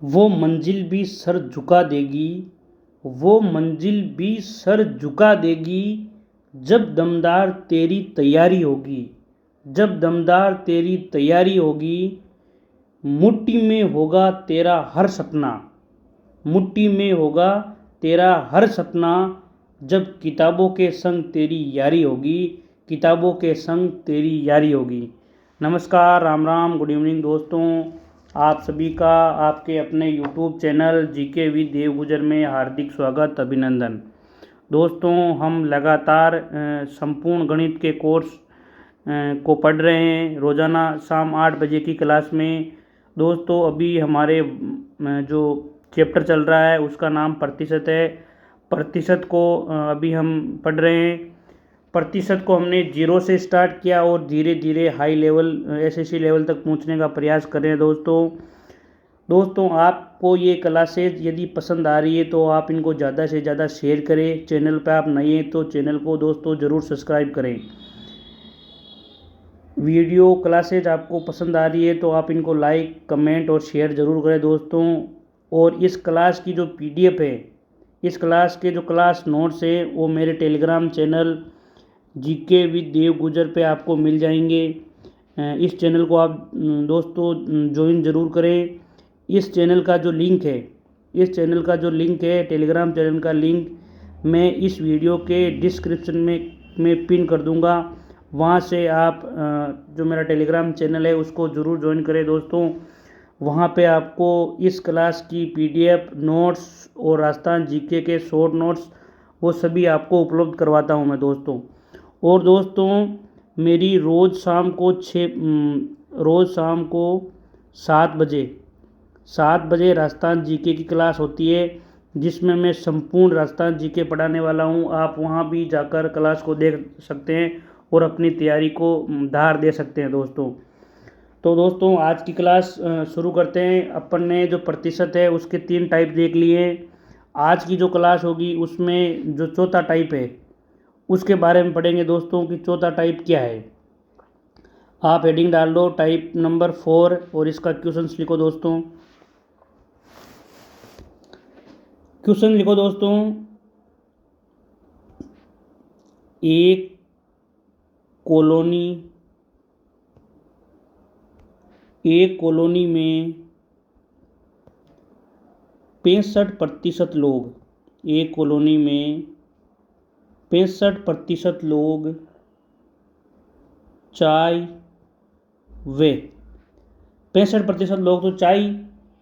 वो मंजिल भी सर झुका देगी, वो मंजिल भी सर झुका देगी, जब दमदार तेरी तैयारी होगी, जब दमदार तेरी तैयारी होगी। मुट्ठी में होगा तेरा हर सपना, मुट्ठी में होगा तेरा हर सपना, जब किताबों के संग तेरी यारी होगी, किताबों के संग तेरी यारी होगी। नमस्कार, राम राम, गुड इवनिंग दोस्तों। आप सभी का आपके अपने यूट्यूब चैनल जीके विद देव गुजर में हार्दिक स्वागत, अभिनंदन। दोस्तों, हम लगातार संपूर्ण गणित के कोर्स को पढ़ रहे हैं रोज़ाना शाम 8 बजे की क्लास में। दोस्तों, अभी हमारे जो चैप्टर चल रहा है उसका नाम प्रतिशत है। प्रतिशत को अभी हम पढ़ रहे हैं। प्रतिशत को हमने 0 से स्टार्ट किया और धीरे धीरे हाई लेवल एसएससी लेवल तक पहुंचने का प्रयास कर रहे हैं। दोस्तों आपको ये क्लासेज यदि पसंद आ रही है तो आप इनको ज़्यादा से ज़्यादा शेयर करें। चैनल पर आप नए हैं तो चैनल को दोस्तों ज़रूर सब्सक्राइब करें। वीडियो क्लासेज आपको पसंद आ रही है तो आप इनको लाइक, कमेंट और शेयर ज़रूर करें दोस्तों। और इस क्लास की जो पीडीएफ है, इस क्लास के जो क्लास नोट्स है वो मेरे टेलीग्राम चैनल जीके विद देव गुजर पे आपको मिल जाएंगे। इस चैनल को आप दोस्तों ज्वाइन ज़रूर करें। इस चैनल का जो लिंक है, इस चैनल का जो लिंक है, टेलीग्राम चैनल का लिंक मैं इस वीडियो के डिस्क्रिप्शन में पिन कर दूंगा। वहाँ से आप जो मेरा टेलीग्राम चैनल है उसको ज़रूर ज्वाइन करें दोस्तों। वहाँ पे आपको इस क्लास की पीडीएफ, नोट्स और राजस्थान जीके के शॉर्ट नोट्स वो सभी आपको उपलब्ध करवाता हूँ मैं दोस्तों। और दोस्तों, मेरी रोज़ शाम को 7 बजे राजस्थान जीके की क्लास होती है, जिसमें मैं संपूर्ण राजस्थान जीके पढ़ाने वाला हूं। आप वहां भी जाकर क्लास को देख सकते हैं और अपनी तैयारी को धार दे सकते हैं दोस्तों। तो दोस्तों, आज की क्लास शुरू करते हैं। अपन ने जो प्रतिशत है उसके 3 टाइप देख लिए। आज की जो क्लास होगी उसमें जो चौथा टाइप है उसके बारे में पढ़ेंगे दोस्तों कि चौथा टाइप क्या है। आप हेडिंग डाल दो टाइप नंबर 4 और इसका क्वेश्चंस लिखो दोस्तों। क्वेश्चन लिखो दोस्तों। एक कॉलोनी में 65% लोग, एक कॉलोनी में 65% लोग चाय वे 65% लोग तो चाय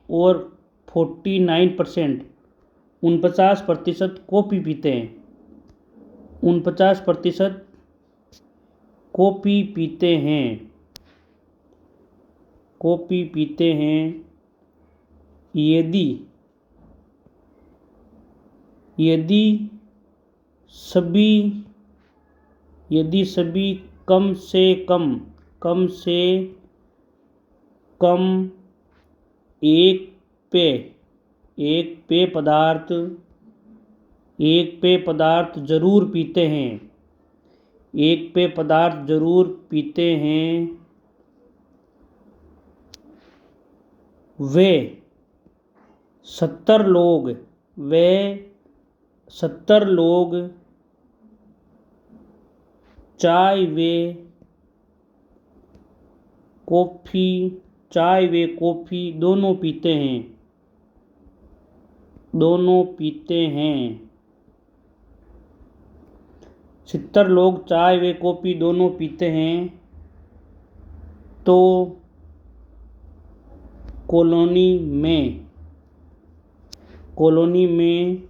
और 49% कॉफ़ी पीते हैं। 49% कॉफ़ी पीते हैं। यदि सभी कम से कम एक पेय पदार्थ जरूर पीते हैं, वे 70 लोग चाय वे कॉफ़ी दोनों पीते हैं। 70 लोग चाय वे कॉफ़ी दोनों पीते हैं। तो कॉलोनी में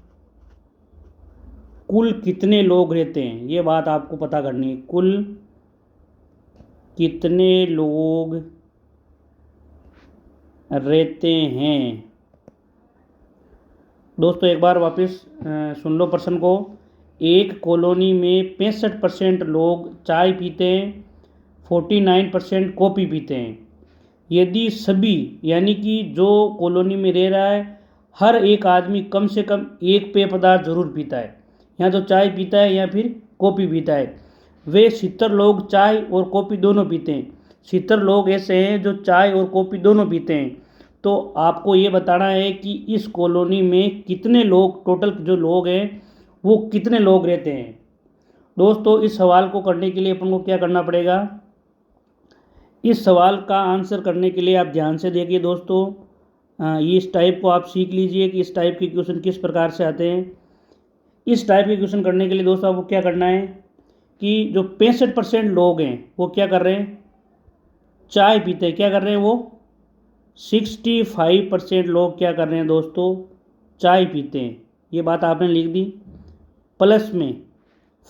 कुल कितने लोग रहते हैं, ये बात आपको पता करनी है। कुल कितने लोग रहते हैं। दोस्तों, एक बार वापस सुन लो प्रश्न को। एक कॉलोनी में 65% लोग चाय पीते हैं, 49% कॉफ़ी पीते हैं। यदि सभी, यानी कि जो कॉलोनी में रह रहा है हर एक आदमी कम से कम एक पेय पदार्थ जरूर पीता है, या तो चाय पीता है या फिर कॉफ़ी पीता है। वे 70 लोग चाय और कॉफ़ी दोनों पीते हैं। 70 लोग ऐसे हैं जो चाय और कॉफ़ी दोनों पीते हैं। तो आपको ये बताना है कि इस कॉलोनी में कितने लोग, टोटल जो लोग हैं वो कितने लोग रहते हैं। दोस्तों इस सवाल को करने के लिए अपन को क्या करना पड़ेगा, इस सवाल का आंसर करने के लिए आप ध्यान से देखिए दोस्तों। ये इस टाइप को आप सीख लीजिए कि इस टाइप के क्वेश्चन किस प्रकार से आते हैं। इस टाइप के क्वेश्चन करने के लिए दोस्तों आपको क्या करना है कि जो 65% लोग हैं वो क्या कर रहे हैं, चाय पीते हैं। क्या कर रहे हैं वो, 65% लोग क्या कर रहे हैं दोस्तों, चाय पीते हैं। ये बात आपने लिख दी। प्लस में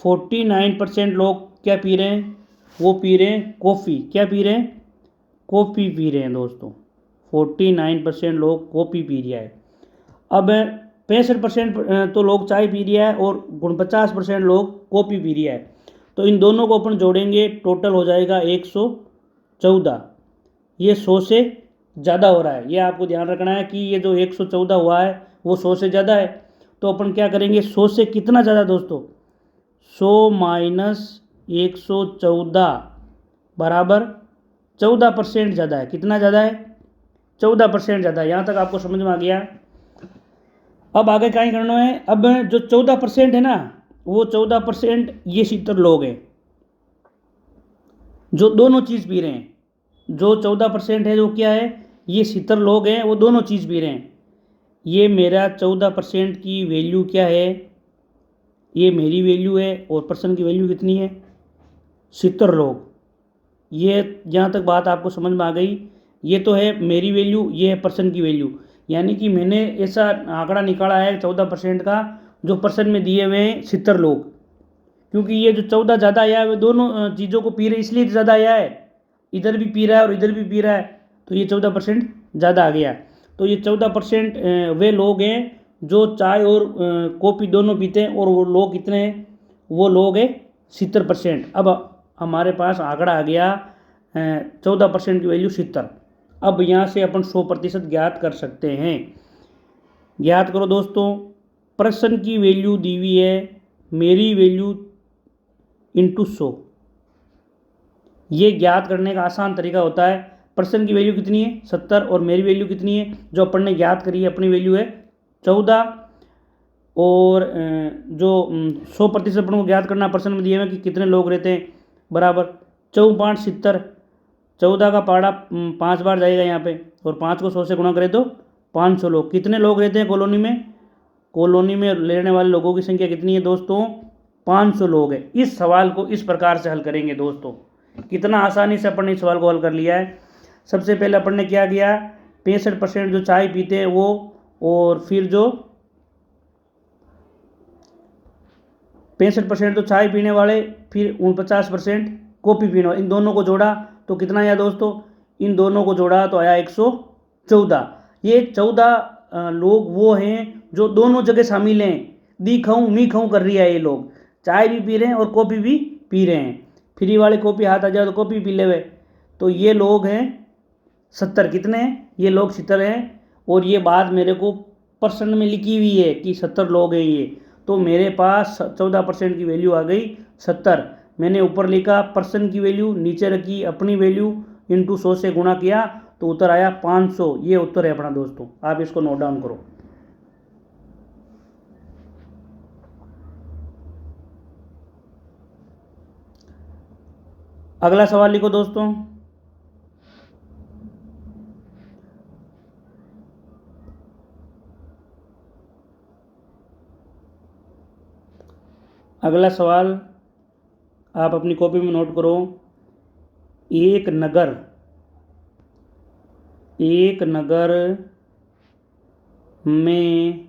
49% लोग क्या पी रहे हैं, वो पी रहे हैं कॉफ़ी। क्या पी रहे हैं, कॉफ़ी पी रहे हैं दोस्तों। 49% लोग कॉफ़ी पी रहा है। अब 65% तो लोग चाय पी रहा है और 49% लोग कॉफ़ी पी रहा है। तो इन दोनों को अपन जोड़ेंगे, टोटल हो जाएगा 114। ये 100 से ज़्यादा हो रहा है, ये आपको ध्यान रखना है कि ये जो 114 हुआ है वो 100 से ज़्यादा है। तो अपन क्या करेंगे, 100 से कितना ज़्यादा दोस्तों, 100 माइनस 114 बराबर 14% ज़्यादा है। कितना ज़्यादा है, 14% ज़्यादा है। यहाँ तक आपको समझ में आ गया। अब आगे क्या ही करना है, अब जो 14% है ना, वो 14% ये 70 लोग हैं जो दोनों चीज़ पी रहे हैं। जो 14% है जो क्या है, ये 70 लोग हैं वो दोनों चीज़ पी रहे हैं। ये मेरा 14% की वैल्यू क्या है, ये मेरी वैल्यू है और पर्सन की वैल्यू कितनी है, 70 लोग। ये जहाँ तक बात आपको समझ में आ गई, ये तो है मेरी वैल्यू, ये है पर्सन की वैल्यू। यानी कि मैंने ऐसा आंकड़ा निकाला है 14% का, जो पर्सन में दिए हुए हैं 70 लोग। क्योंकि ये जो 14 ज़्यादा आया है वो दोनों चीज़ों को पी रहे इसलिए ज़्यादा आया है, इधर भी पी रहा है और इधर भी पी रहा है, तो ये 14% ज़्यादा आ गया। तो ये 14% वे लोग हैं जो चाय और कॉफ़ी दोनों पीते हैं, और वो लोग कितने हैं, वो लोग हैं 70%। अब हमारे पास आंकड़ा आ गया 14% की वैल्यू 70। अब यहाँ से अपन 100% ज्ञात कर सकते हैं। ज्ञात करो दोस्तों, पर्सन की वैल्यू दी हुई है, मेरी वैल्यू इंटू 100। ये ज्ञात करने का आसान तरीका होता है। पर्सन की वैल्यू कितनी है, 70, और मेरी वैल्यू कितनी है जो अपन ने ज्ञात करी है, अपनी वैल्यू है 14। और जो 100% अपन को ज्ञात करना, पर्सन में दिए हुए कि कितने लोग रहते हैं, बराबर 4 5 70। 14 का पहाड़ा 5 बार जाएगा यहाँ पे, और 5 को 100 से गुणा करें तो 500 लोग। कितने लोग रहते हैं कॉलोनी में, कॉलोनी में रहने वाले लोगों की संख्या कितनी है दोस्तों, 500 लोग हैं। इस सवाल को इस प्रकार से हल करेंगे दोस्तों। कितना आसानी से अपन ने इस सवाल को हल कर लिया है। सबसे पहले अपन ने क्या किया, 65% जो चाय पीते हैं वो, और फिर जो 65% तो चाय पीने वाले, फिर 49% कॉफ़ी पीने वाले, इन दोनों को जोड़ा तो कितना आया दोस्तों, इन दोनों को जोड़ा तो आया 114। ये 14 लोग वो हैं जो दोनों जगह शामिल हैं, दी खाऊं मी खाऊं कर रही है। ये लोग चाय भी पी रहे हैं और कॉफ़ी भी पी रहे हैं। फ्री वाले कॉफ़ी हाथ आ जाए तो कॉफ़ी पी ले हुए। तो ये लोग हैं 70। कितने हैं, ये लोग 70 हैं। और ये बात मेरे को पर्सन में लिखी हुई है कि 70 लोग हैं ये। तो मेरे पास 14% की वैल्यू आ गई 70। मैंने ऊपर लिखा पर्सन की वैल्यू, नीचे रखी अपनी वैल्यू, इंटू 100 से गुणा किया तो उत्तर आया 500। ये उत्तर है अपना दोस्तों, आप इसको नोट डाउन करो। अगला सवाल लिखो दोस्तों। अगला सवाल आप अपनी कॉपी में नोट करो। एक नगर में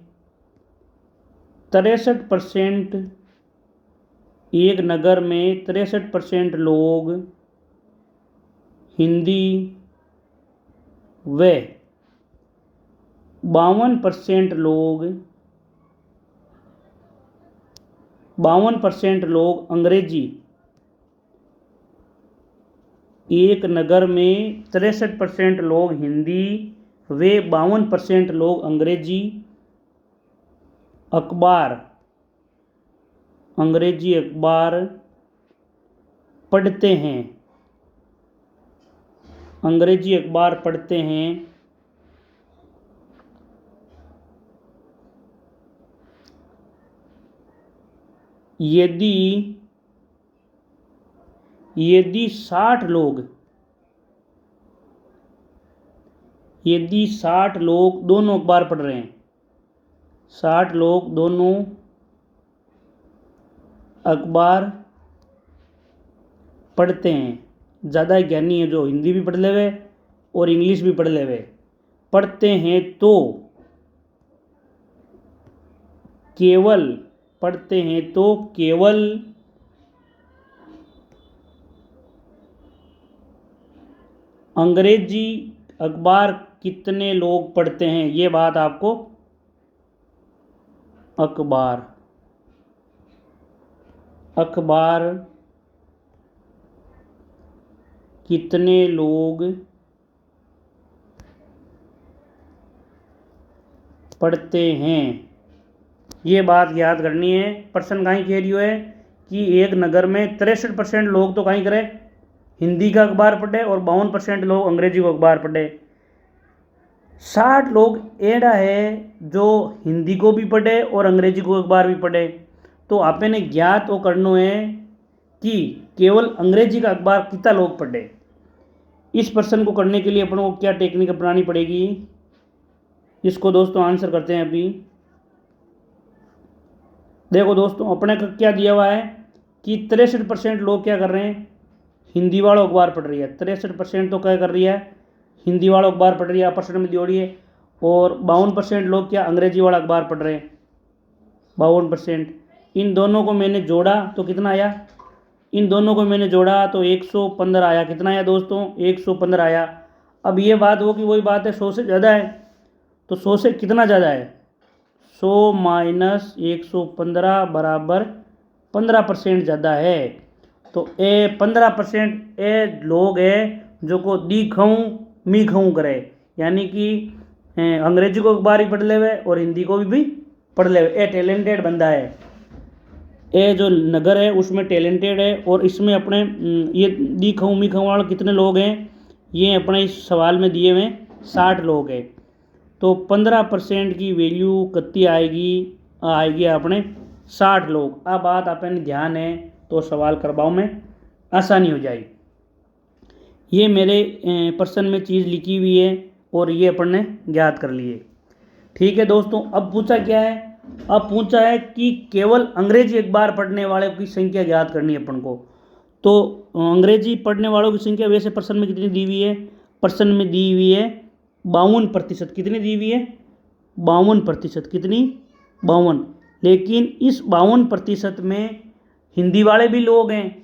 63%, एक नगर में 63% लोग हिंदी व 52% लोग अंग्रेजी। एक नगर में 63% लोग हिंदी व 52% लोग अंग्रेजी अखबार पढ़ते हैं। यदि यदि 60 लोग यदि 60 लोग दोनों अखबार पढ़ रहे हैं, 60 लोग दोनों अखबार पढ़ते हैं, ज़्यादा ज्ञानी है जो हिंदी भी पढ़ लेवे और इंग्लिश भी पढ़ लेवे, पढ़ते हैं तो केवल अंग्रेजी अखबार कितने लोग पढ़ते हैं, ये बात आपको अखबार कितने लोग पढ़ते हैं, ये बात याद करनी है। प्रश्न कहीं कह रही है कि एक नगर में 63% लोग तो कहीं करें हिंदी का अखबार पढ़े और 52% लोग अंग्रेजी को अखबार पढ़े। 60 लोग एड़ा है जो हिंदी को भी पढ़े और अंग्रेजी को अखबार भी पढ़े। तो आपने ज्ञात वो करना है कि केवल अंग्रेजी का अखबार कितना लोग पढ़े। इस प्रश्न को करने के लिए अपन को क्या टेक्निक अपनानी पड़ेगी, इसको दोस्तों आंसर करते हैं अभी। देखो दोस्तों, अपने का क्या दिया हुआ है कि 63% लोग क्या कर रहे हैं, हिंदी वालों अखबार पढ़ रही है। 63% तो क्या कर रही है, हिंदी वालों अखबार पढ़ रही है, प्रश्न में जोड़ी है। और 52% लोग क्या अंग्रेजी वाला अखबार पढ़ रहे हैं, 52%। इन दोनों को मैंने जोड़ा तो कितना आया, इन दोनों को मैंने जोड़ा तो 115 आया। कितना आया दोस्तों, 115 आया। अब ये बात हो कि वही बात है 100 से ज़्यादा है, तो 100 से कितना ज़्यादा है, 100 माइनस 115 बराबर 15% ज़्यादा है। तो ए 15% ए लोग है जो को दी खाऊँ मी खाऊँ करे, यानी कि अंग्रेजी को अखबार ही पढ़ लेवे और हिंदी को भी पढ़ लेवे। ए टैलेंटेड बंदा है, ये जो नगर है उसमें टैलेंटेड है। और इसमें अपने ये दी खाऊँ मी खाऊँ वाले कितने लोग हैं, ये अपने इस सवाल में दिए हुए 60 लोग हैं। तो 15% की वैल्यू कितनी आएगी अपने 60 लोग। अब बात अपने ध्यान है तो सवाल करवाओ में आसानी हो जाएगी। ये मेरे प्रश्न में चीज़ लिखी हुई है और ये अपन ने ज्ञात कर लिए। ठीक है दोस्तों, अब पूछा क्या है, अब पूछा है कि केवल अंग्रेजी अखबार पढ़ने वालों की संख्या ज्ञात करनी है अपन को। तो अंग्रेजी पढ़ने वालों की संख्या वैसे प्रश्न में कितनी दी हुई है, प्रश्न में दी हुई है 52%। कितनी दी हुई है, 52%। कितनी, 52। लेकिन इस 52% में हिंदी वाले भी लोग हैं,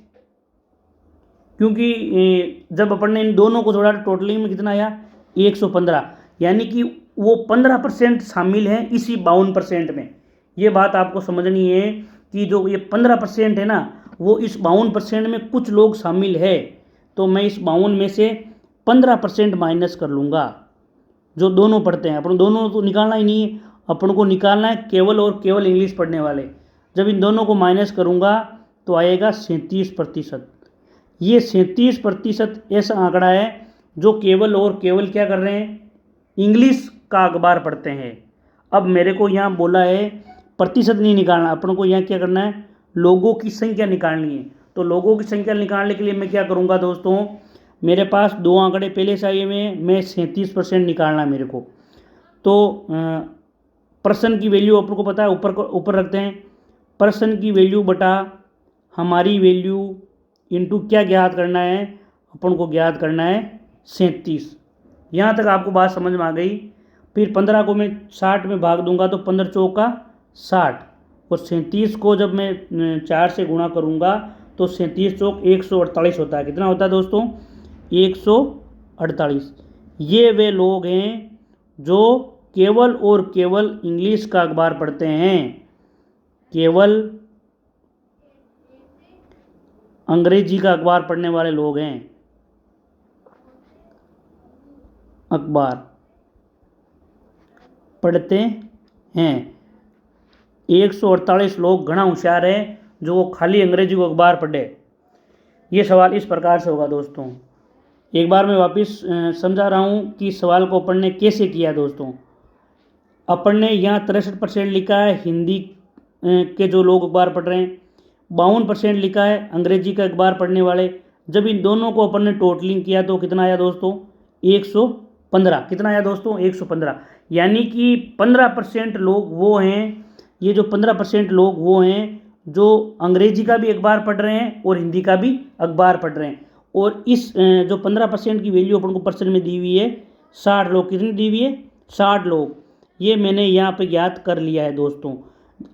क्योंकि जब अपन ने इन दोनों को जोड़ा टोटली में कितना आया 115, यानी कि वो 15% शामिल हैं इसी 52% में। ये बात आपको समझनी है कि जो ये 15% है ना, वो इस 52% में कुछ लोग शामिल है। तो मैं इस 52 में से 15% माइनस कर लूँगा जो दोनों पढ़ते हैं। अपन दोनों तो निकालना ही नहीं है, अपन को निकालना है केवल और केवल इंग्लिश पढ़ने वाले। जब इन दोनों को माइनस करूँगा तो आएगा 37%। ये 37% ऐसा आंकड़ा है जो केवल और केवल क्या कर रहे हैं, इंग्लिश का अखबार पढ़ते हैं। अब मेरे को यहाँ बोला है प्रतिशत नहीं निकालना, अपन को यहाँ क्या करना है, लोगों की संख्या निकालनी है। तो लोगों की संख्या निकालने के लिए मैं क्या करूँगा दोस्तों, मेरे पास दो आंकड़े पहले से आए हुए हैं, मैं 37% निकालना है मेरे को। तो प्रश्न की वैल्यू अपन को पता है, ऊपर रखते हैं, प्रश्न की वैल्यू बटा हमारी वैल्यू इनटू क्या ज्ञात करना है, अपन को ज्ञात करना है 37। यहाँ तक आपको बात समझ में आ गई। फिर 15 को मैं 60 में भाग दूंगा तो 15 चौका 60, और 37 को जब मैं 4 से गुणा करूँगा तो 37 चौक 148 होता है। कितना होता है दोस्तों, 148। ये वे लोग हैं जो केवल और केवल इंग्लिश का अखबार पढ़ते हैं, केवल अंग्रेजी का अखबार पढ़ने वाले लोग हैं, अखबार पढ़ते हैं। 148 लोग घना होशियार है जो वो खाली अंग्रेजी को अखबार पढ़े। ये सवाल इस प्रकार से होगा दोस्तों। एक बार मैं वापस समझा रहा हूँ कि सवाल को अपन ने कैसे किया दोस्तों। अपन ने यहाँ 63% लिखा है हिंदी के जो लोग अखबार पढ़ रहे हैं, 52% लिखा है अंग्रेजी का अखबार पढ़ने वाले। जब इन दोनों को अपन ने टोटलिंग किया तो कितना आया दोस्तों? 115। कितना आया दोस्तों? 115। यानी कि 15% लोग वो हैं, ये जो 15% लोग वो हैं जो अंग्रेजी का भी अखबार पढ़ रहे हैं और हिंदी का भी अखबार पढ़ रहे हैं। और इस जो 15% की वैल्यू अपन को परसेंट में दी हुई है 60 लोग। कितनी दी हुई है? 60 लोग। ये मैंने यहाँ पे ज्ञात कर लिया है दोस्तों।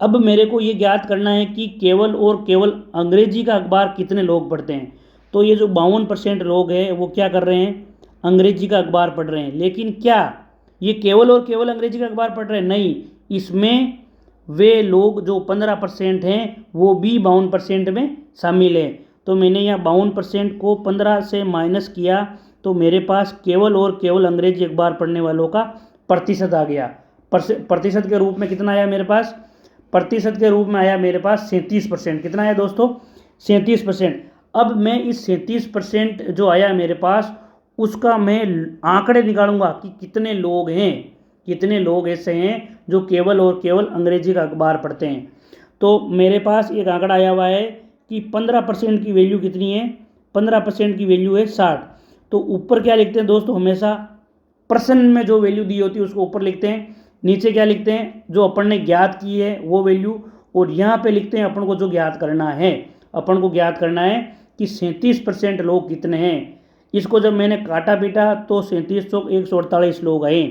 अब मेरे को ये ज्ञात करना है कि केवल और केवल अंग्रेजी का अखबार कितने लोग पढ़ते हैं। तो ये जो 52% लोग हैं वो क्या कर रहे हैं? अंग्रेजी का अखबार पढ़ रहे हैं। लेकिन क्या ये केवल और केवल अंग्रेजी का अखबार पढ़ रहे हैं? नहीं, इसमें वे लोग जो 15% हैं वो भी 52% में शामिल है। तो मैंने यहाँ 52% को 15 से माइनस किया तो मेरे पास केवल और केवल अंग्रेजी अखबार पढ़ने वालों का प्रतिशत आ गया। प्रतिशत के रूप में कितना आया मेरे पास? प्रतिशत के रूप में आया मेरे पास 37%। कितना आया दोस्तों? 37%। अब मैं इस 37% जो आया मेरे पास उसका मैं आंकड़े निकालूंगा कि कितने लोग हैं, कितने लोग ऐसे हैं जो केवल और केवल अंग्रेजी का अखबार पढ़ते हैं। तो मेरे पास एक आंकड़ा आया हुआ है कि 15% की वैल्यू कितनी है? 15% की वैल्यू है 60। तो ऊपर क्या लिखते हैं दोस्तों? हमेशा प्रश्न में जो वैल्यू दी होती है उसको ऊपर लिखते हैं, नीचे क्या लिखते हैं? जो अपन ने ज्ञात की है वो वैल्यू, और यहाँ पे लिखते हैं अपन को जो ज्ञात करना है। अपन को ज्ञात करना है कि 37% लोग कितने हैं। इसको जब मैंने काटा पीटा तो 37 चौक 148 लोग आए।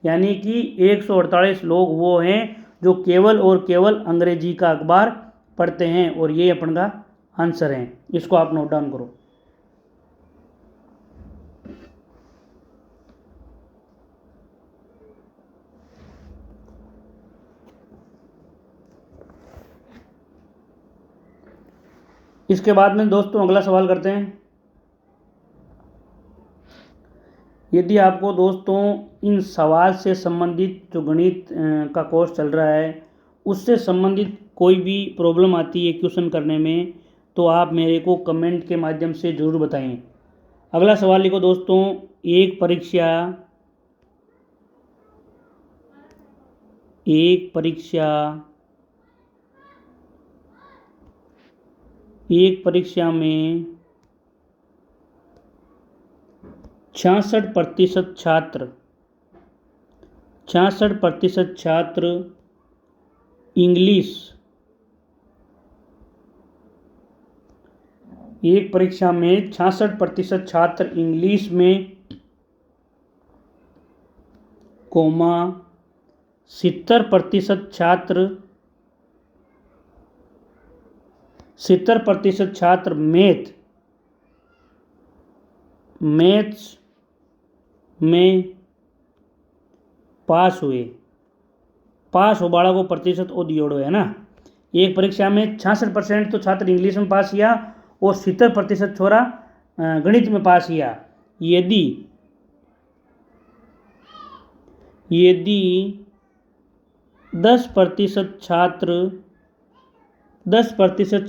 यानी कि 148 लोग वो हैं जो केवल और केवल अंग्रेजी का अखबार पढ़ते हैं, और ये अपन का आंसर है। इसको आप नोट डाउन करो। इसके बाद में दोस्तों अगला सवाल करते हैं। यदि आपको दोस्तों इन सवाल से संबंधित जो गणित का कोर्स चल रहा है उससे संबंधित कोई भी प्रॉब्लम आती है क्वेश्चन करने में तो आप मेरे को कमेंट के माध्यम से ज़रूर बताएं। अगला सवाल लिखो दोस्तों। एक परीक्षा में 66% छात्र इंग्लिश, एक परीक्षा में 66% छात्र इंग्लिश में, 70% छात्र मैथ्स में पास हुए। पास हो बाड़ा को प्रतिशत ओ दियोड़ो है ना। एक परीक्षा में 66% तो छात्र इंग्लिश में पास किया और 70% छोरा गणित में पास किया। यदि 10%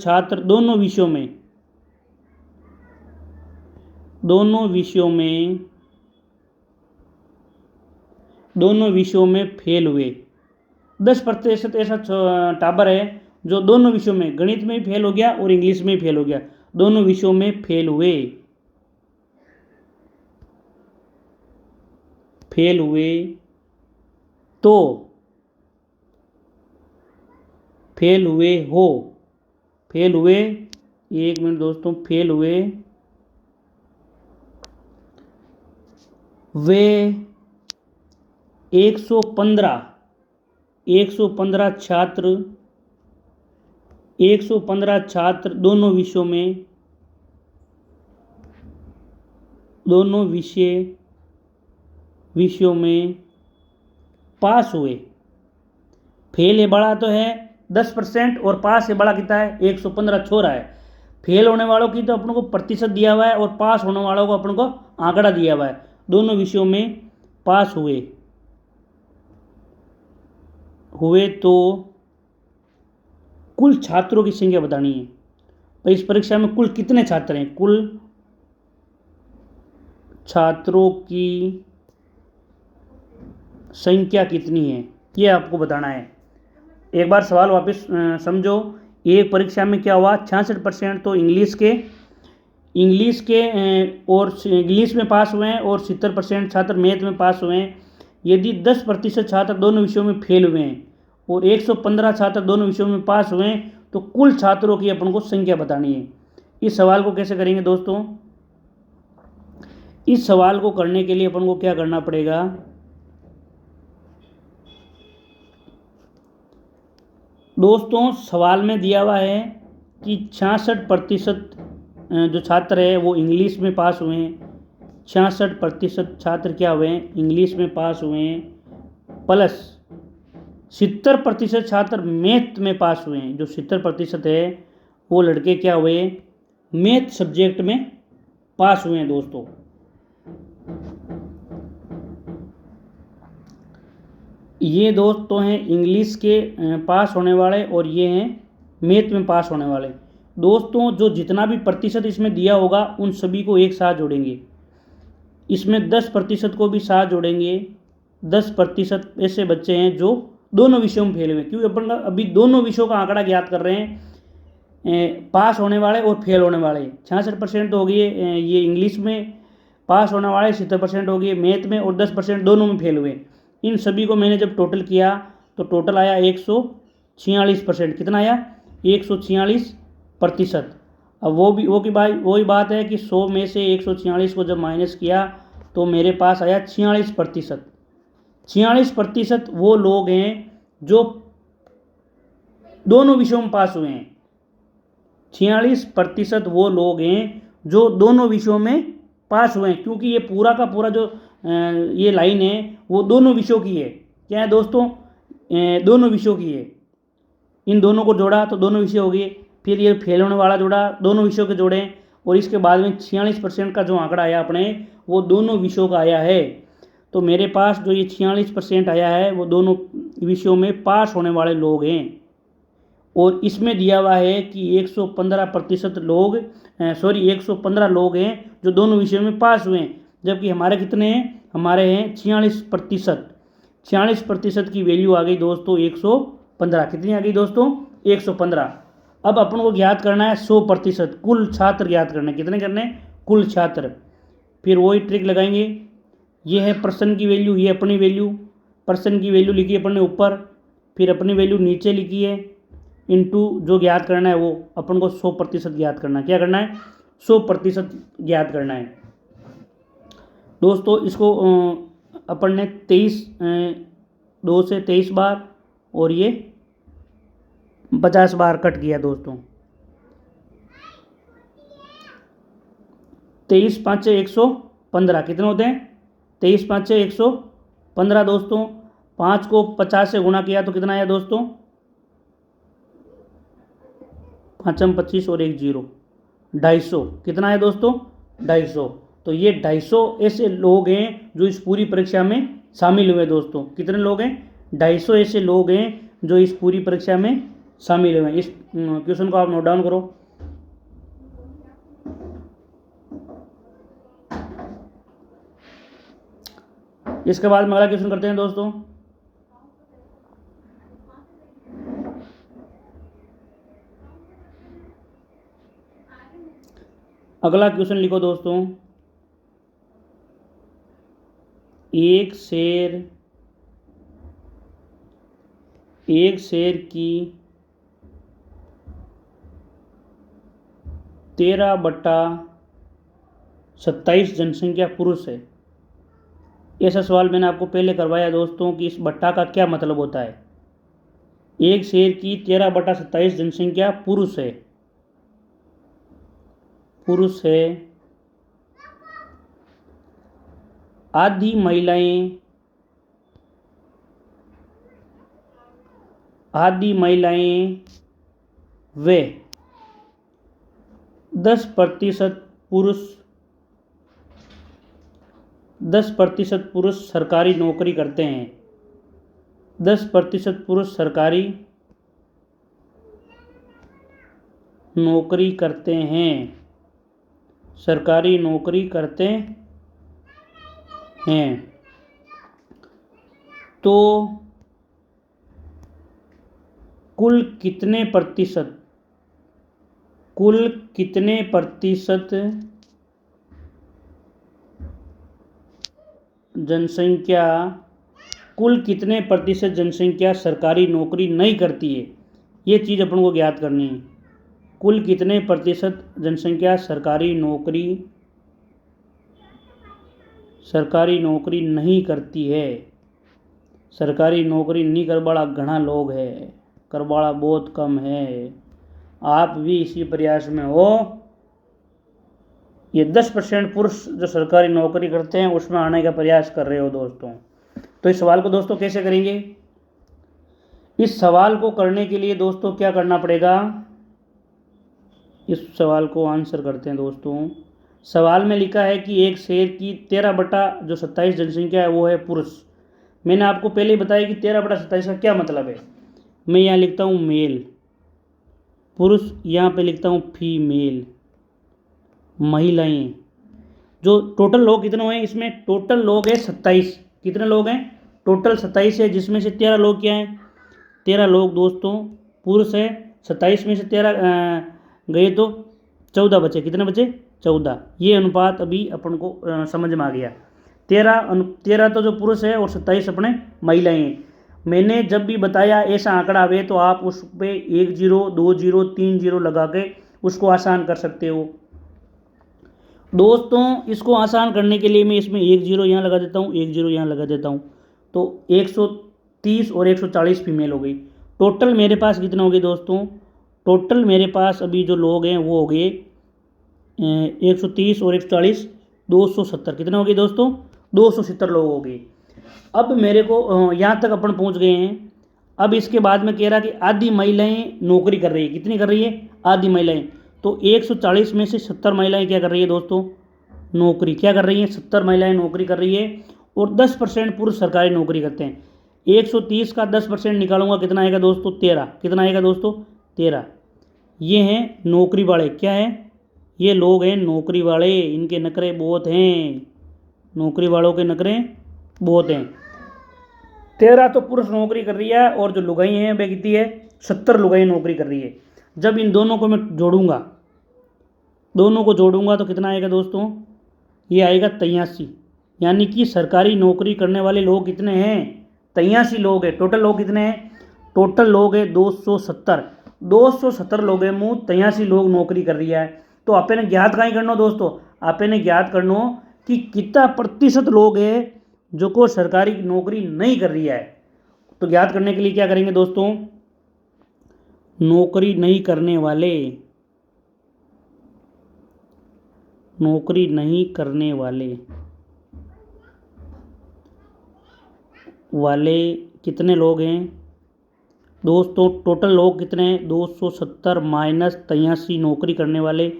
छात्र दोनों विषयों में फेल हुए। 10% ऐसा टाबर है जो दोनों विषयों में, गणित में भी फेल हो गया और इंग्लिश में भी फेल हो गया, दोनों विषयों में फेल हुए, एक मिनट दोस्तों, फेल हुए वे 115 छात्र दोनों विषयों में पास हुए। फेल है बड़ा तो है 10% और पास है बड़ा कितना है? 115 छोरा है। फेल होने वालों की तो अपन को प्रतिशत दिया हुआ है और पास होने वालों को अपन को आंकड़ा दिया हुआ है। दोनों विषयों में पास हुए तो कुल छात्रों की संख्या बतानी है। तो इस परीक्षा में कुल कितने छात्र हैं? कुल छात्रों की संख्या कितनी है ये आपको बताना है। एक बार सवाल वापस समझो। एक परीक्षा में क्या हुआ, 66% तो इंग्लिश के और इंग्लिश में पास हुए हैं और 70% छात्र मैथ में पास हुए हैं। यदि 10% छात्र दोनों विषयों में फेल हुए हैं और 115 छात्र दोनों विषयों में पास हुए हैं तो कुल छात्रों की अपन को संख्या बतानी है। इस सवाल को कैसे करेंगे दोस्तों, इस सवाल को करने के लिए अपन को क्या करना पड़ेगा, दोस्तों सवाल में दिया हुआ है कि 66% जो छात्र है वो इंग्लिश में पास हुए हैं, 66% छात्र क्या हुए हैं, इंग्लिश में पास हुए हैं, प्लस 70% छात्र मैथ में पास हुए हैं। जो 70% है वो लड़के क्या हुए, मैथ सब्जेक्ट में पास हुए हैं दोस्तों। ये दोस्त तो हैं इंग्लिश के पास होने वाले और ये हैं मैथ में पास होने वाले। दोस्तों जो जितना भी प्रतिशत इसमें दिया होगा उन सभी को एक साथ जोड़ेंगे। इसमें 10% को भी साथ जोड़ेंगे। 10% ऐसे बच्चे हैं जो दोनों विषयों में फेल हुए, क्योंकि अपन अभी दोनों विषयों का आंकड़ा ज्ञात कर रहे हैं, पास होने वाले और फेल होने वाले। 66% हो गए ये इंग्लिश में पास होने वाले, 70% हो गए मैथ में और 10% दोनों में फेल हुए। इन सभी को मैंने जब टोटल किया तो टोटल आया 146%। कितना आया, 146%। अब वही बात है कि 100 में से 146 को जब माइनस किया तो मेरे पास आया 46%। 46% वो लोग हैं जो दोनों विषयों में पास हुए हैं। 46% वो लोग हैं जो दोनों विषयों में पास हुए हैं, क्योंकि ये पूरा का पूरा जो ये लाइन है वो दोनों विषयों की है। क्या है दोस्तों, दोनों विषयों की है। इन दोनों को जोड़ा तो दोनों विषय हो गए, फिर ये फेल होने वाला जोड़ा, दोनों विषयों के जोड़े, और इसके बाद में 46% का जो आंकड़ा आया अपने वो दोनों विषयों का आया है। तो मेरे पास जो ये 46% आया है वो दोनों विषयों में पास होने वाले लोग हैं। और इसमें दिया हुआ है कि 115% लोग 115 लोग हैं जो दोनों विषयों में पास हुए हैं, जबकि हमारे कितने हैं, हमारे हैं 46%। 46% की वैल्यू आ गई दोस्तों 115। कितनी आ गई दोस्तों, 115। अब अपन को ज्ञात करना है 100%, कुल छात्र ज्ञात करना है। कितने करने, कुल छात्र। फिर वही ट्रिक लगाएंगे, ये है पर्सन की वैल्यू, ये अपनी वैल्यू, पर्सन की वैल्यू लिखी अपन ने ऊपर, फिर अपनी वैल्यू नीचे लिखी है, इनटू जो ज्ञात करना है वो अपन को 100% ज्ञात करना है। क्या करना है, 100% ज्ञात करना है दोस्तों। इसको अपन ने 2 से 23 बार और ये 50 बार कट किया दोस्तों। 23 5 115 कितने होते हैं, 23 5 115 दोस्तों। 5 को 50 से गुणा किया तो कितना आया दोस्तों, 5 25 और 1 0, 250। कितना है दोस्तों, 250। तो ये 250 ऐसे लोग हैं जो इस पूरी परीक्षा में शामिल हुए दोस्तों। कितने लोग हैं, 250 ऐसे लोग हैं जो इस पूरी परीक्षा में शामिल हुए हैं। इस क्वेश्चन को आप नोट डाउन करो। इसके बाद में अगला क्वेश्चन करते हैं दोस्तों। अगला क्वेश्चन लिखो दोस्तों, एक शेर की 13/27 जनसंख्या पुरुष है। ऐसा सवाल मैंने आपको पहले करवाया दोस्तों कि इस बट्टा का क्या मतलब होता है। एक शेर की 13/27 जनसंख्या पुरुष है, आधी महिलाएं वे 10% पुरुष सरकारी नौकरी करते हैं। 10% पुरुष सरकारी नौकरी करते हैं। तो कुल कितने प्रतिशत कुल कितने प्रतिशत जनसंख्या कुल कितने प्रतिशत जनसंख्या सरकारी नौकरी नहीं करती है, ये चीज़ अपन को ज्ञात करनी है। कुल कितने प्रतिशत जनसंख्या सरकारी नौकरी नहीं करती है। सरकारी नौकरी नहीं कर वाला घना लोग है, कर वाला बहुत कम है। आप भी इसी प्रयास में हो। ये 10% पुरुष जो सरकारी नौकरी करते हैं उसमें आने का प्रयास कर रहे हो दोस्तों। तो इस सवाल को दोस्तों कैसे करेंगे? इस सवाल को करने के लिए दोस्तों क्या करना पड़ेगा? इस सवाल को आंसर करते हैं दोस्तों। सवाल में लिखा है कि एक शहर की 13/27 जनसंख्या है वो है पुरुष। मैंने आपको पहले ही बताया कि 13/27 का क्या मतलब है। मैं यहाँ लिखता हूँ मेल पुरुष, यहाँ पे लिखता हूँ फीमेल महिलाएं। जो टोटल लोग कितने हुए इसमें? टोटल लोग है 27। कितने लोग हैं? टोटल 27 है, जिसमें से 13 लोग क्या हैं? 13 लोग दोस्तों पुरुष है। 27 में से 13 गए तो 14 बचे। कितने बचे? 14। ये अनुपात अभी अपन को समझ में आ गया। 13 तो जो पुरुष है और 27 अपने महिलाएं हैं। मैंने जब भी बताया ऐसा आंकड़ा आवे तो आप उस पर 1 0 2 0 3 0 लगा के उसको आसान कर सकते हो दोस्तों। इसको आसान करने के लिए मैं इसमें 1 0 यहाँ लगा देता हूँ, 1 0 यहाँ लगा देता हूँ, तो 130 और 140 फीमेल हो गई। टोटल मेरे पास कितने हो गए दोस्तों? टोटल मेरे पास अभी जो लोग हैं वो हो गए 130 और 140 270। कितने हो गए दोस्तों? 270 लोग हो गए। अब मेरे को यहाँ तक अपन पहुँच गए हैं। अब इसके बाद में कह रहा कि आधी महिलाएं नौकरी कर रही है। कितनी कर रही है? आधी महिलाएं। तो 140 में से 70 महिलाएं क्या कर रही है दोस्तों? नौकरी। क्या कर रही हैं? 70 महिलाएं नौकरी कर रही है और 10% पुरुष सरकारी नौकरी करते हैं। 130 का 10% निकालूंगा, कितना आएगा दोस्तों? 13। कितना आएगा दोस्तों? 13। ये हैं नौकरी वाले। क्या है? ये लोग हैं नौकरी वाले। इनके नखरे बहुत हैं, नौकरी वालों के नखरे बहुत हैं। 13 तो पुरुष नौकरी कर रही है और जो लुगाई हैं वे कितनी है? 70 लुगाई नौकरी कर रही है। जब इन दोनों को मैं जोड़ूंगा, तो कितना आएगा दोस्तों? ये आएगा 83। यानी कि सरकारी नौकरी करने वाले लोग कितने हैं? 83 लोग हैं। टोटल लोग कितने हैं? टोटल लोग हैं 270। 270 लोग हैं मुँह 83 लोग नौकरी कर रही है। तो आपने ज्ञात कहीं करना दोस्तों? आपने ज्ञात करना कि कितना प्रतिशत लोग हैं जो को सरकारी नौकरी नहीं कर रही है। तो ज्ञात करने के लिए क्या करेंगे दोस्तों? नौकरी नहीं करने वाले कितने लोग हैं दोस्तों? टोटल लोग कितने हैं? 270 माइनस 83 नौकरी करने वाले।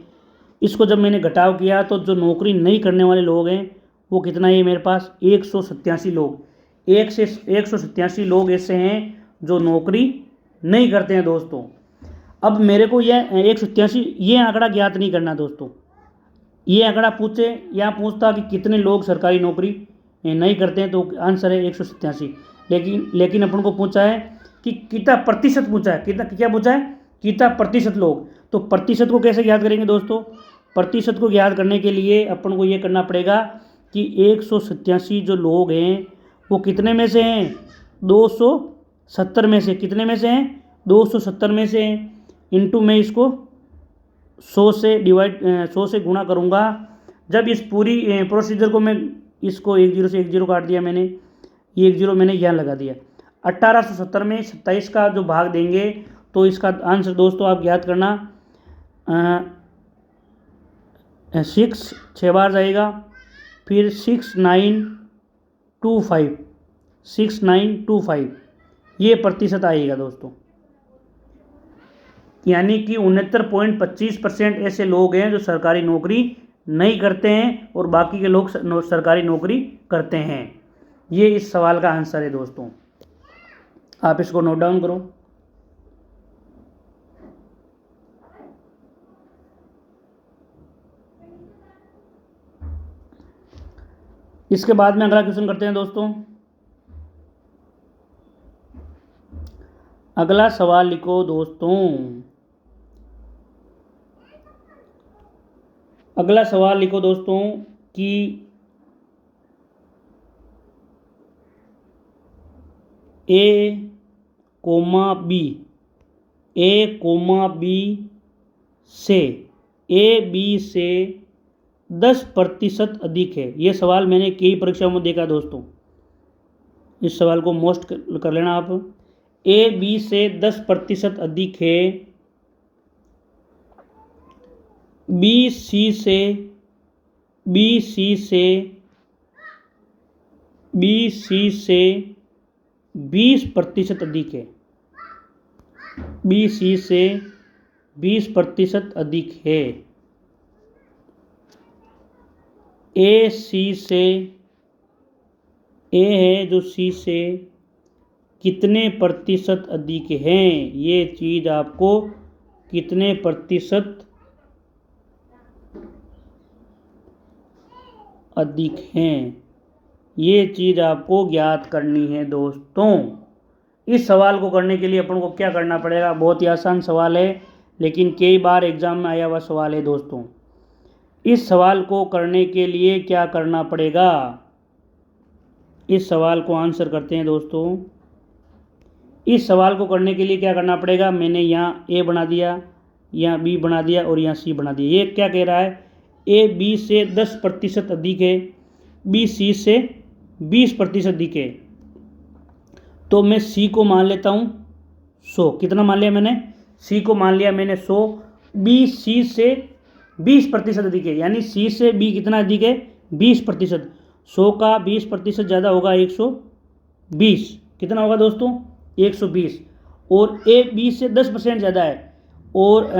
इसको जब मैंने घटाव किया तो जो नौकरी नहीं करने वाले लोग हैं वो कितना है मेरे पास? 187 लोग। 187 लोग ऐसे हैं जो नौकरी नहीं करते हैं दोस्तों। अब मेरे को यह 187 ये आंकड़ा ज्ञात नहीं करना दोस्तों। ये आंकड़ा पूछे या पूछता कि कितने लोग सरकारी नौकरी नहीं करते हैं, तो आंसर है 187। लेकिन अपन को पूछा है कि कितना प्रतिशत पूछा है। कितना क्या पूछा है? कितना प्रतिशत लोग। तो प्रतिशत को कैसे ज्ञात करेंगे दोस्तों? प्रतिशत को ज्ञात करने के लिए अपन को ये करना पड़ेगा कि 187 जो लोग हैं वो कितने में से हैं? 270 में से। कितने में से हैं? 270 में से हैं। इंटू मैं इसको 100 से गुणा करूँगा। जब इस पूरी प्रोसीजर को मैं इसको 1 0 से 1 0 काट दिया मैंने, ये 1 0 मैंने यहाँ लगा दिया। 1870 में 27 का जो भाग देंगे तो इसका आंसर दोस्तों आप ज्ञात करना 6 6 बार जाएगा, फिर 6925 ये प्रतिशत आएगा दोस्तों। यानी कि 69.25% ऐसे लोग हैं जो सरकारी नौकरी नहीं करते हैं और बाकी के लोग सरकारी नौकरी करते हैं। ये इस सवाल का आंसर है दोस्तों। आप इसको नोट डाउन करो। इसके बाद में अगला क्वेश्चन करते हैं दोस्तों। अगला सवाल लिखो दोस्तों। अगला सवाल लिखो दोस्तों कि ए कोमा बी, ए कोमा बी से ए बी से 10% अधिक है। ये सवाल मैंने कई परीक्षाओं में देखा दोस्तों, इस सवाल को मोस्ट कर लेना आप। ए बी से 10% अधिक है, बी सी से 20% अधिक है, बी सी से 20% अधिक है। ए सी से, ए है जो सी से कितने प्रतिशत अधिक हैं, ये चीज़ आपको कितने प्रतिशत अधिक हैं, ये चीज़ आपको ज्ञात करनी है दोस्तों। इस सवाल को करने के लिए अपन को क्या करना पड़ेगा, बहुत ही आसान सवाल है लेकिन कई बार एग्जाम में आया हुआ सवाल है दोस्तों। इस सवाल को करने के लिए क्या करना पड़ेगा, इस सवाल को आंसर करते हैं दोस्तों। इस सवाल को करने के लिए क्या करना पड़ेगा, मैंने यहाँ ए बना दिया, यहाँ बी बना दिया और यहाँ सी बना दिया। ये क्या कह रहा है, ए बी से 10% अधिक है, बी सी से 20% अधिक है। तो मैं सी को मान लेता हूँ 100, कितना मान लिया मैंने, सी को मान लिया मैंने 100, बी सी से 20% अधिक है, यानी सी से बी कितना अधिक है 20%। 100 का 20% ज़्यादा होगा 120, कितना होगा दोस्तों 120। और ए बी से 10% ज़्यादा है, और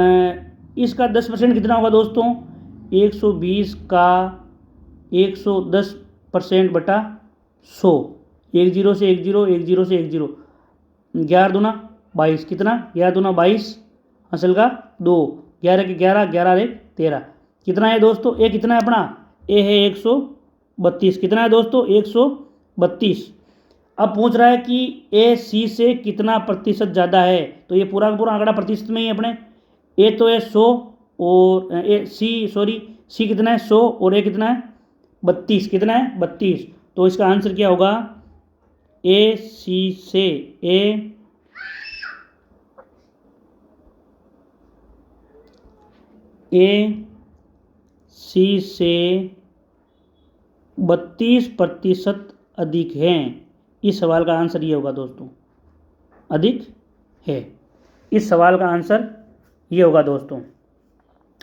इसका 10% कितना होगा दोस्तों, 120 का 110% बटा 100, 1 0 से 1 0, 1 0 से 1 0, 11 दूना 22, कितना 11 दूना 22, असल का 2, 11 के 11, 11 एक 13, कितना है दोस्तों, ए कितना है अपना, ए है 132, कितना है दोस्तों 132। अब पूछ रहा है कि ए सी से कितना प्रतिशत ज़्यादा है, तो ये पूरा का पूरा आंकड़ा प्रतिशत में ही है अपने। ए तो है 100 और सी कितना है 100 और ए कितना है 32, कितना है 32। तो इसका आंसर क्या होगा, ए सी से, ए सी से 32% अधिक हैं। इस सवाल का आंसर ये होगा दोस्तों, अधिक है। इस सवाल का आंसर ये होगा दोस्तों,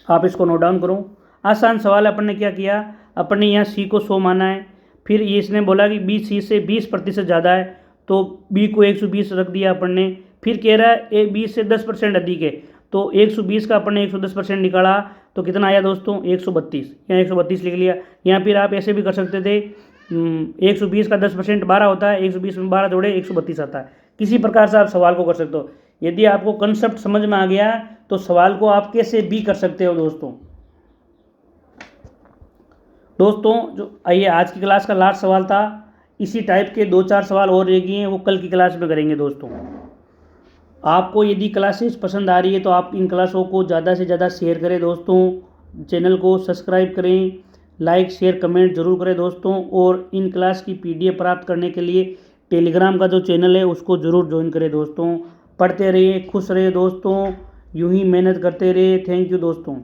आप इसको नोट डाउन करो। आसान सवाल है। अपन ने क्या किया, अपन ने यहाँ सी को 100 माना है, फिर ये इसने बोला कि बी सी से 20% ज़्यादा है, तो बी को 120 रख दिया अपन ने। फिर कह रहा है ए बी से 10% अधिक है, तो 120 का अपन ने 110% निकाला, तो कितना आया दोस्तों 132, यहाँ 132 लिख लिया। यहाँ फिर आप ऐसे भी कर सकते थे, 120 का 10% 12 होता है, 120 में 12 जोड़े 132 आता है। किसी प्रकार से आप सवाल को कर सकते हो। यदि आपको कंसेप्ट समझ में आ गया तो सवाल को आप कैसे भी कर सकते हो दोस्तों। जो आइए आज की क्लास का लास्ट सवाल था, इसी टाइप के 2-4 सवाल और रह गए हैं, वो कल की क्लास में करेंगे दोस्तों। आपको यदि क्लासेस पसंद आ रही है तो आप इन क्लासों को ज़्यादा से ज़्यादा शेयर करें दोस्तों, चैनल को सब्सक्राइब करें, लाइक शेयर कमेंट जरूर करें दोस्तों, और इन क्लास की PDF प्राप्त करने के लिए टेलीग्राम का जो चैनल है उसको ज़रूर ज्वाइन करें दोस्तों। पढ़ते रहिए, खुश रहिए दोस्तों, यूं ही मेहनत करते रहिए। थैंक यू दोस्तों।